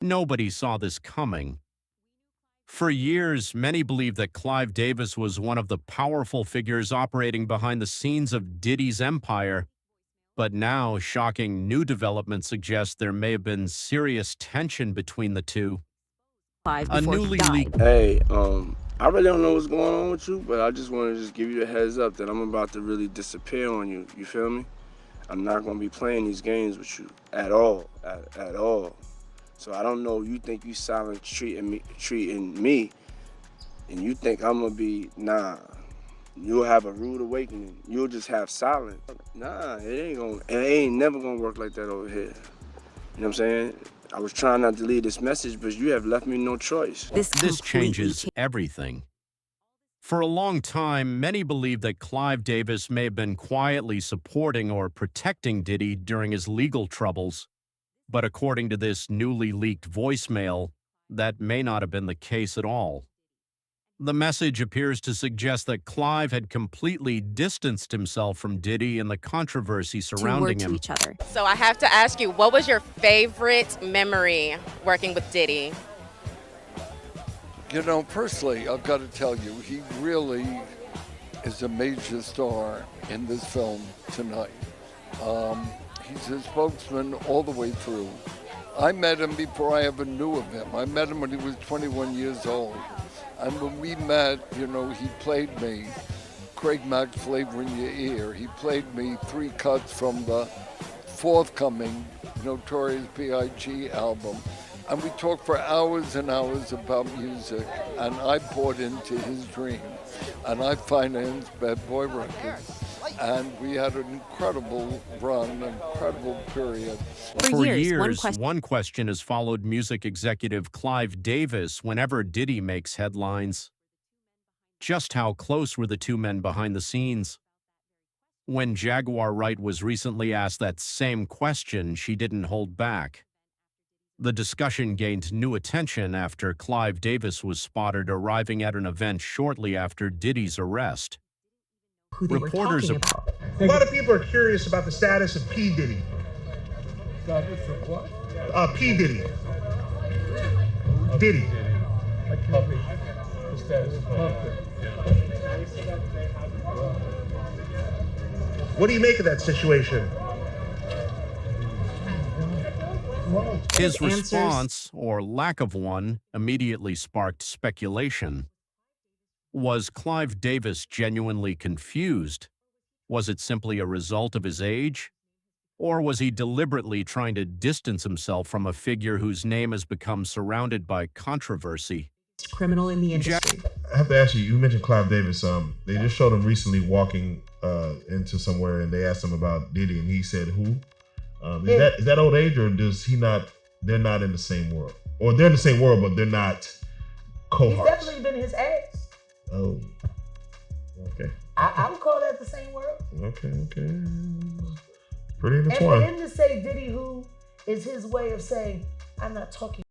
Nobody saw this coming. For years, many believed that Clive Davis was one of the powerful figures operating behind the scenes of Diddy's empire, but now shocking new developments suggest there may have been serious tension between the two. Clive A before he newly died. leaked Hey, I really don't know what's going on with you, but I just want to just give you a heads up that I'm about to really disappear on you. You feel me? I'm not gonna be playing these games with you at all, at all. So I don't know. You think you silent treating me, and you think I'm gonna be nah. You'll have a rude awakening. You'll just have silence. Nah, it ain't never gonna work like that over here. You know what I'm saying? I was trying not to leave this message, but you have left me no choice. This This completely changes changed. everything. For a long time, many believed that Clive Davis may have been quietly supporting or protecting Diddy during his legal troubles. But according to this newly leaked voicemail, that may not have been the case at all. The message appears to suggest that Clive had completely distanced himself from Diddy and the controversy Two word surrounding to him. each other. So I have to ask you, what was your favorite memory working with Diddy? You know, personally, I've got to tell you, he really is a major star in this film tonight. He's a spokesman all the way through. I met him before I ever knew of him. I met him when he was 21 years old. And when we met, you know, he played me Craig Mack's Flavor in Your Ear. He played me 3 cuts from the forthcoming Notorious B.I.G. album. And we talked for hours and hours about music, and I bought into his dream. And I financed Bad Boy Records. And we had an incredible run, an incredible period. For years, years, one question has followed music executive Clive Davis whenever Diddy makes headlines. Just how close were the two men behind the scenes? When Jaguar Wright was recently asked that same question, she didn't hold back. The discussion gained new attention after Clive Davis was spotted arriving at an event shortly after Diddy's arrest. Who they Reporters were talking about. A lot of people are curious about the status of P. Diddy. Status of what? P. Diddy. Diddy. I can't read the status of puppet. What do you make of that situation? His Answers. response, or lack of one, immediately sparked speculation. Was Clive Davis genuinely confused? Was it simply a result of his age? Or was he deliberately trying to distance himself from a figure whose name has become surrounded by controversy? Criminal in the industry. I have to ask you, you mentioned Clive Davis. They just showed him recently walking into somewhere and they asked him about Diddy and he said who? Is that old age or does he not, they're not in the same world? Or they're in the same world, but they're not cohorts? He's definitely been his ex. Oh, okay. I would call that the same world. Okay. Pretty And for intertwined. him to say Diddy who is his way of saying, I'm not talking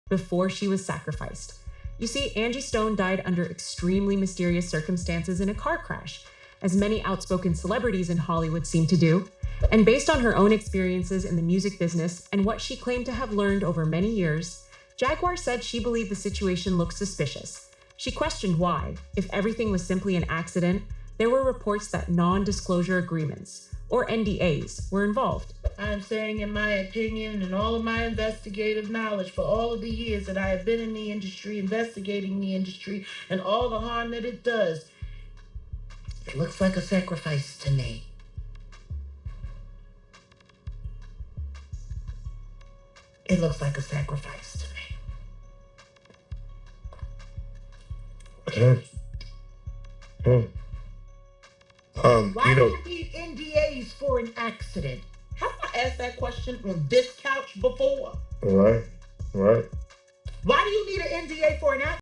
before she was sacrificed. You see, Angie Stone died under extremely mysterious circumstances in a car crash, as many outspoken celebrities in Hollywood seem to do. And based on her own experiences in the music business and what she claimed to have learned over many years, Jaguar said she believed the situation looked suspicious. She questioned why, if everything was simply an accident, there were reports that non-disclosure agreements, or NDAs, were involved. I'm saying, in my opinion and all of my investigative knowledge for all of the years that I have been in the industry, investigating the industry and all the harm that it does, it looks like a sacrifice to me. It looks like a sacrifice to me. Why do you need NDAs for an accident? Have I asked that question on this couch before? Right. Why do you need an NDA for an accident?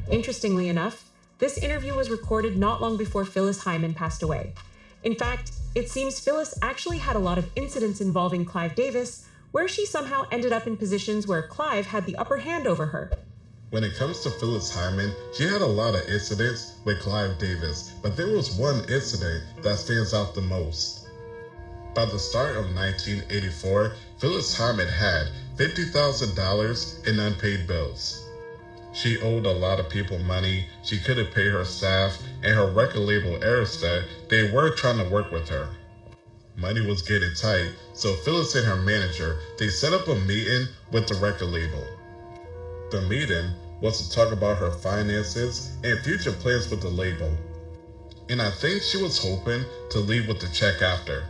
Interestingly enough, this interview was recorded not long before Phyllis Hyman passed away. In fact, it seems Phyllis actually had a lot of incidents involving Clive Davis, where she somehow ended up in positions where Clive had the upper hand over her. When it comes to Phyllis Hyman, she had a lot of incidents with Clive Davis, but there was one incident that stands out the most. By the start of 1984, Phyllis Hyman had $50,000 in unpaid bills. She owed a lot of people money, she couldn't pay her staff, and her record label Arista, they were trying to work with her. Money was getting tight, so Phyllis and her manager, they set up a meeting with the record label. The meeting was to talk about her finances and future plans with the label. And I think she was hoping to leave with the check after.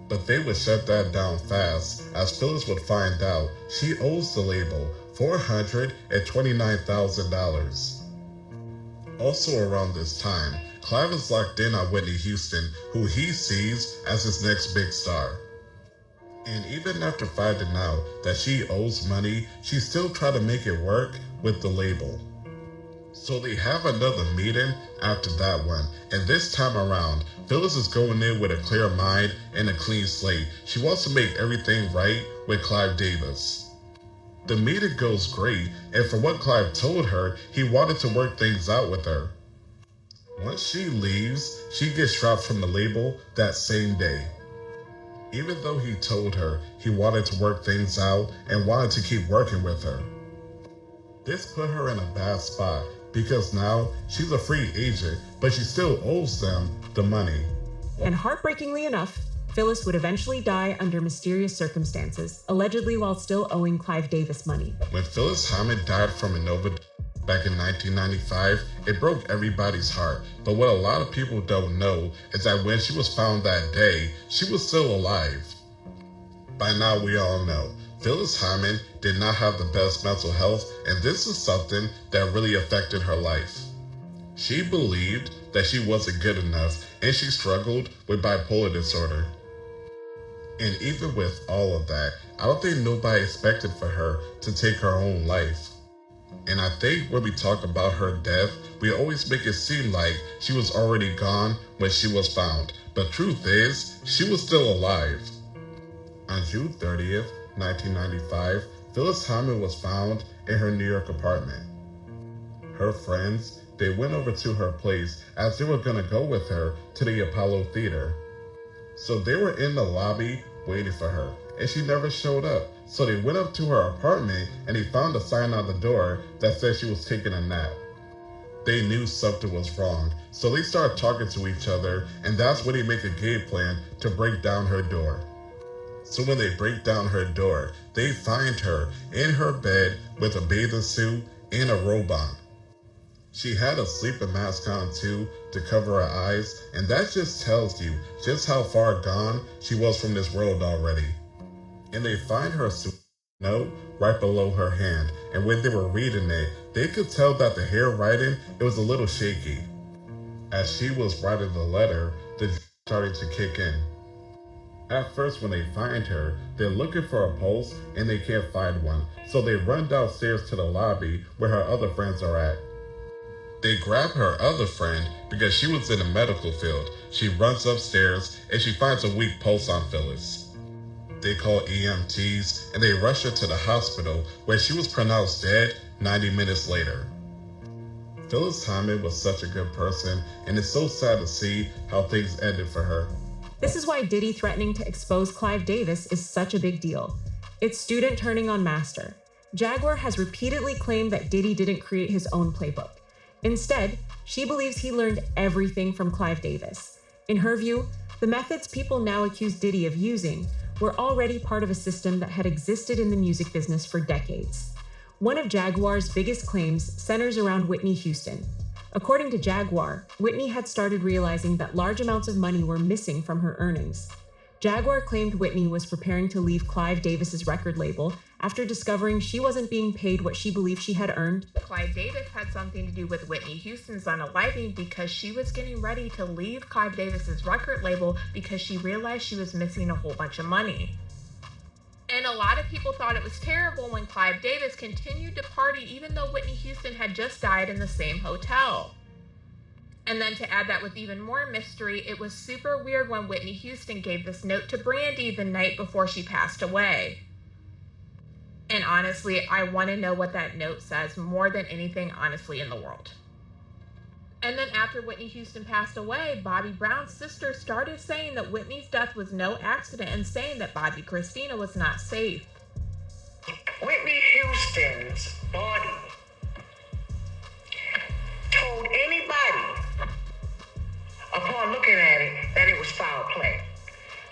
But they would shut that down fast, as Phyllis would find out she owes the label $429,000. Also around this time, Clive is locked in on Whitney Houston, who he sees as his next big star. And even after finding out that she owes money, she still tried to make it work with the label. So they have another meeting after that one, and this time around, Phyllis is going in with a clear mind and a clean slate. She wants to make everything right with Clive Davis. The meeting goes great, and from what Clive told her, he wanted to work things out with her. Once she leaves, she gets dropped from the label that same day. Even though he told her he wanted to work things out and wanted to keep working with her. This put her in a bad spot because now she's a free agent, but she still owes them the money. And heartbreakingly enough, Phyllis would eventually die under mysterious circumstances, allegedly while still owing Clive Davis money. When Phyllis Hyman died from an overdose back in 1995, it broke everybody's heart. But what a lot of people don't know is that when she was found that day, she was still alive. By now we all know, Phyllis Hyman did not have the best mental health, and this is something that really affected her life. She believed that she wasn't good enough, and she struggled with bipolar disorder. And even with all of that, I don't think nobody expected for her to take her own life. And I think when we talk about her death, we always make it seem like she was already gone when she was found. But truth is, she was still alive. On June 30th, 1995, Phyllis Hyman was found in her New York apartment. Her friends, they went over to her place as they were gonna go with her to the Apollo Theater. So they were in the lobby waiting for her, and she never showed up. So they went up to her apartment and they found a sign on the door that said she was taking a nap. They knew something was wrong, so they started talking to each other, and that's when they make a game plan to break down her door. So when they break down her door, they find her in her bed with a bathing suit and a robe on. She had a sleeping mask on too to cover her eyes, and that just tells you just how far gone she was from this world already. And they find her note right below her hand, and when they were reading it, they could tell that the handwriting, it was a little shaky. As she was writing the letter, the started to kick in. At first when they find her, they're looking for a pulse and they can't find one, so they run downstairs to the lobby where her other friends are at. They grab her other friend because she was in the medical field. She runs upstairs and she finds a weak pulse on Phyllis. They call EMTs and they rush her to the hospital where she was pronounced dead 90 minutes later. Phyllis Hyman was such a good person, and it's so sad to see how things ended for her. This is why Diddy threatening to expose Clive Davis is such a big deal. It's student turning on master. Jaguar has repeatedly claimed that Diddy didn't create his own playbook. Instead, she believes he learned everything from Clive Davis. In her view, the methods people now accuse Diddy of using were already part of a system that had existed in the music business for decades. One of Jaguar's biggest claims centers around Whitney Houston. According to Jaguar, Whitney had started realizing that large amounts of money were missing from her earnings. Jaguar claimed Whitney was preparing to leave Clive Davis's record label after discovering she wasn't being paid what she believed she had earned. Clive Davis had something to do with Whitney Houston's unaliving because she was getting ready to leave Clive Davis's record label because she realized she was missing a whole bunch of money. And a lot of people thought it was terrible when Clive Davis continued to party even though Whitney Houston had just died in the same hotel. And then to add that with even more mystery, it was super weird when Whitney Houston gave this note to Brandy the night before she passed away. And honestly, I want to know what that note says more than anything, honestly, in the world. And then after Whitney Houston passed away, Bobby Brown's sister started saying that Whitney's death was no accident and saying that Bobby Christina was not safe. Whitney Houston's body told anybody upon looking at it that it was foul play.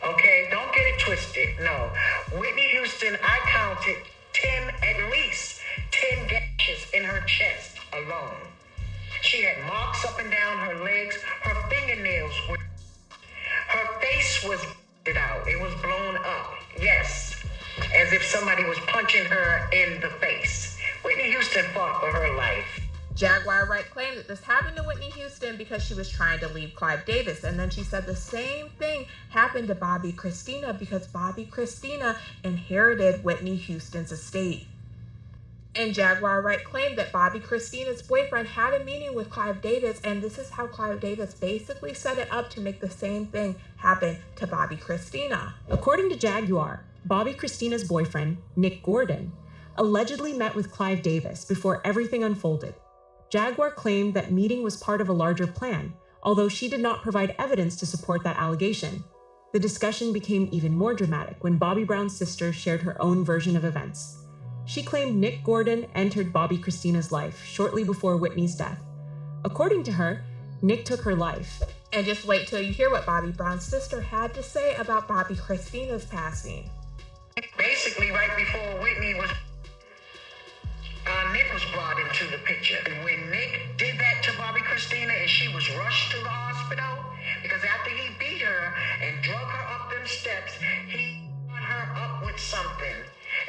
Okay, don't get it twisted. No, Whitney Houston, I counted at least 10 gashes in her chest alone. She had marks up and down her legs. Her fingernails were. Her face was out. It was blown up. Yes, as if somebody was punching her in the face. Whitney Houston fought for her life. Jaguar Wright claimed that this happened to Whitney Houston because she was trying to leave Clive Davis. And then she said the same thing happened to Bobby Christina because Bobby Christina inherited Whitney Houston's estate. And Jaguar Wright claimed that Bobby Christina's boyfriend had a meeting with Clive Davis, and this is how Clive Davis basically set it up to make the same thing happen to Bobby Christina. According to Jaguar, Bobby Christina's boyfriend, Nick Gordon, allegedly met with Clive Davis before everything unfolded. Jaguar claimed that meeting was part of a larger plan, although she did not provide evidence to support that allegation. The discussion became even more dramatic when Bobby Brown's sister shared her own version of events. She claimed Nick Gordon entered Bobby Christina's life shortly before Whitney's death. According to her, Nick took her life. And just wait till you hear what Bobby Brown's sister had to say about Bobby Christina's passing. Basically, right before Whitney was, Nick was brought into the picture. And when Nick did that to Bobby Christina and she was rushed to the hospital, because after he beat her and drug her up them steps, he brought her up with something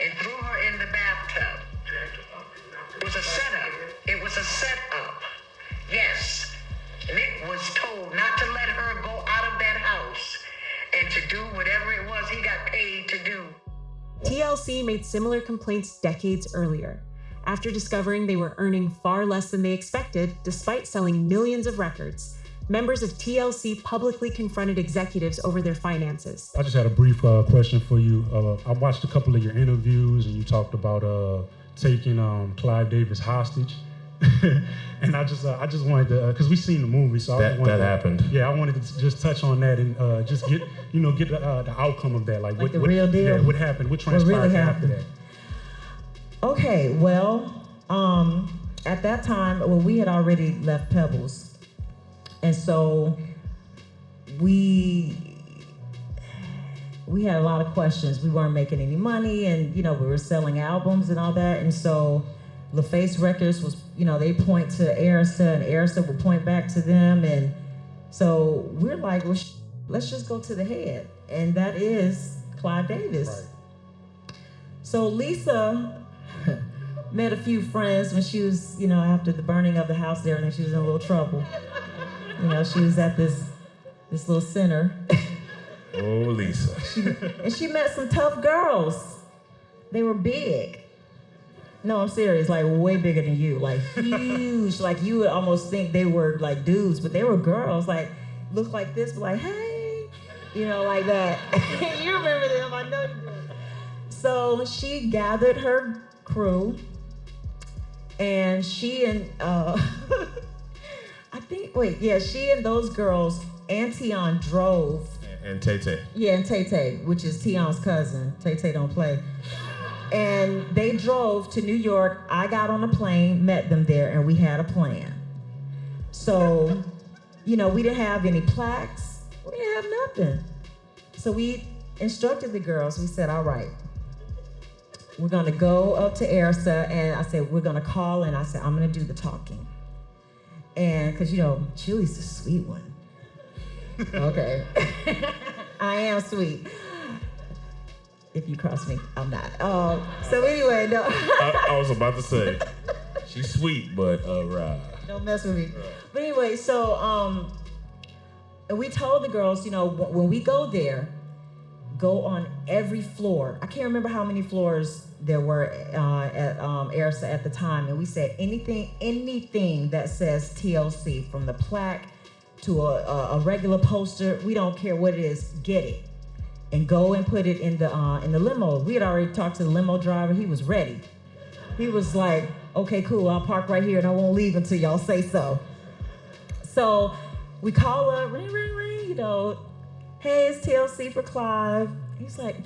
and threw her in the bathtub. It was a setup. It was a setup. Yes. Nick was told not to let her go out of that house and to do whatever it was he got paid to do. TLC made similar complaints decades earlier, after discovering they were earning far less than they expected despite selling millions of records. Members of TLC publicly confronted executives over their finances. I just had a brief question for you. I watched a couple of your interviews and you talked about taking Clive Davis hostage. And I just wanted to, because we've seen the movie, so that happened. Yeah, I wanted to just touch on that and just get the outcome of that, like what, the real deal. Yeah, what happened? What transpired really after that? Okay, well, at that time, we had already left Pebbles, and so we had a lot of questions. We weren't making any money, and we were selling albums and all that, and so LaFace Records was, they point to Arista, and Arista would point back to them, and so we're like, well, let's just go to the head, and that is Clive Davis. Right. So Lisa met a few friends when she was, after the burning of the house there, and she was in a little trouble. She was at this little center. Oh, Lisa. And she met some tough girls. They were big. No, I'm serious, like way bigger than you, like huge. Like you would almost think they were like dudes, but they were girls, like look like this, but like, hey, like that. You remember them, I know you do. So she gathered her crew, and she and she and those girls, and Tion drove. And Tay-Tay. Yeah, and Tay-Tay, which is Tion's cousin. Tay-Tay don't play. And they drove to New York. I got on a plane, met them there, and we had a plan. So, we didn't have any plaques. We didn't have nothing. So we instructed the girls. We said, all right, we're going to go up to Arista, and I said, we're going to call, and I said, I'm going to do the talking. And because, Julie's the sweet one. Okay. I am sweet. If you cross me, I'm not. So anyway, no. I was about to say, she's sweet, but right. Don't mess with me. Right. But anyway, so and we told the girls, when we go there, go on every floor. I can't remember how many floors there were at ARSA at the time, and we said anything that says TLC, from the plaque to a regular poster, we don't care what it is, get it, and go and put it in the limo. We had already talked to the limo driver. He was ready. He was like, okay, cool, I'll park right here and I won't leave until y'all say so. So we call up, ring, ring, ring, you know, hey, it's TLC for Clive. He's like,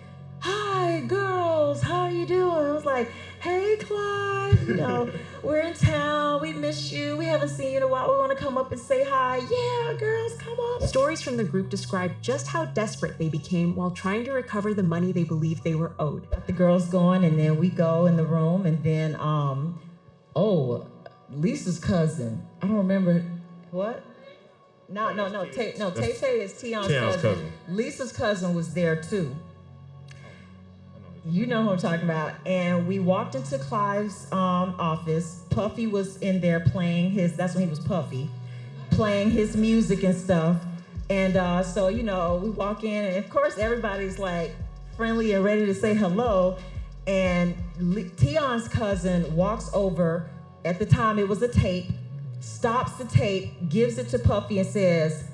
hi, girls, how are you doing? I was like, hey, Clive, you know, we're in town, we miss you, we haven't seen you in a while, we want to come up and say hi. Yeah, girls, come up. Stories from the group describe just how desperate they became while trying to recover the money they believed they were owed. Got the girls going, and then we go in the room, and then, Lisa's cousin, I don't remember, what? No, Tay-Tay is Tion's cousin. Lisa's cousin was there too. You know who I'm talking about. And we walked into Clive's office. Puffy was in there playing that's when he was Puffy, playing his music and stuff. And so, you know, we walk in, and of course everybody's like friendly and ready to say hello. And Tion's cousin walks over, at the time it was a tape, stops the tape, gives it to Puffy and says,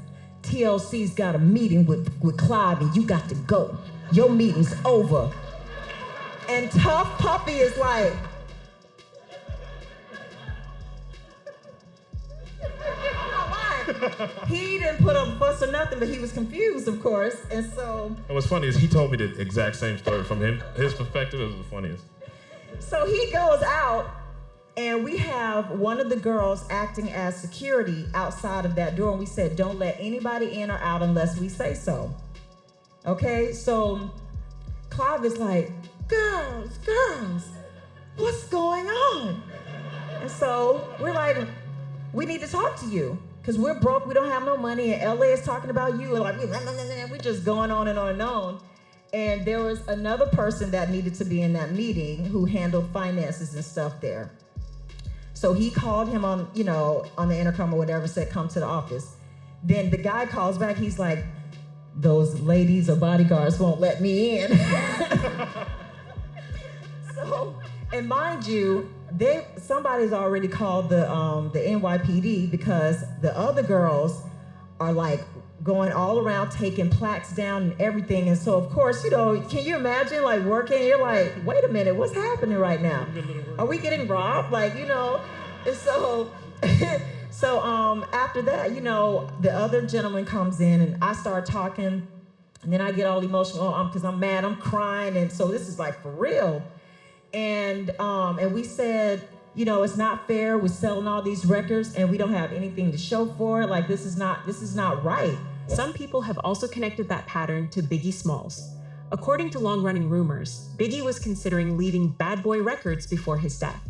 TLC's got a meeting with Clive and you got to go. Your meeting's over. And Tough Puffy is like, he didn't put up a fuss or nothing, but he was confused, of course. And so. And what's funny is he told me the exact same story from him. His perspective is the funniest. So he goes out, and we have one of the girls acting as security outside of that door. And we said, don't let anybody in or out unless we say so. Okay, so Clive is like, girls, what's going on? And so we're like, we need to talk to you, because we're broke, we don't have no money, and LA is talking about you, and like, we're just going on and on and on. And there was another person that needed to be in that meeting who handled finances and stuff there. So he called him on the intercom or whatever, said, come to the office. Then the guy calls back, he's like, those ladies or bodyguards won't let me in. So, and mind you, somebody's already called the NYPD, because the other girls are like going all around taking plaques down and everything. And so, of course, you know, can you imagine like working? You're like, wait a minute, what's happening right now? Are we getting robbed? Like, you know, and so, after that, you know, the other gentleman comes in and I start talking, and then I get all emotional because I'm mad, I'm crying, and so this is like for real. And we said, you know, it's not fair. We're selling all these records and we don't have anything to show for it. Like, this is not right. Some people have also connected that pattern to Biggie Smalls. According to long-running rumors, Biggie was considering leaving Bad Boy Records before his death.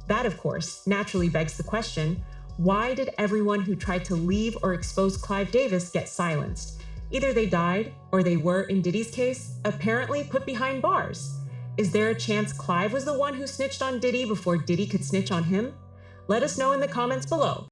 That, of course, naturally begs the question, why did everyone who tried to leave or expose Clive Davis get silenced? Either they died, or they were, in Diddy's case, apparently put behind bars. Is there a chance Clive was the one who snitched on Diddy before Diddy could snitch on him? Let us know in the comments below.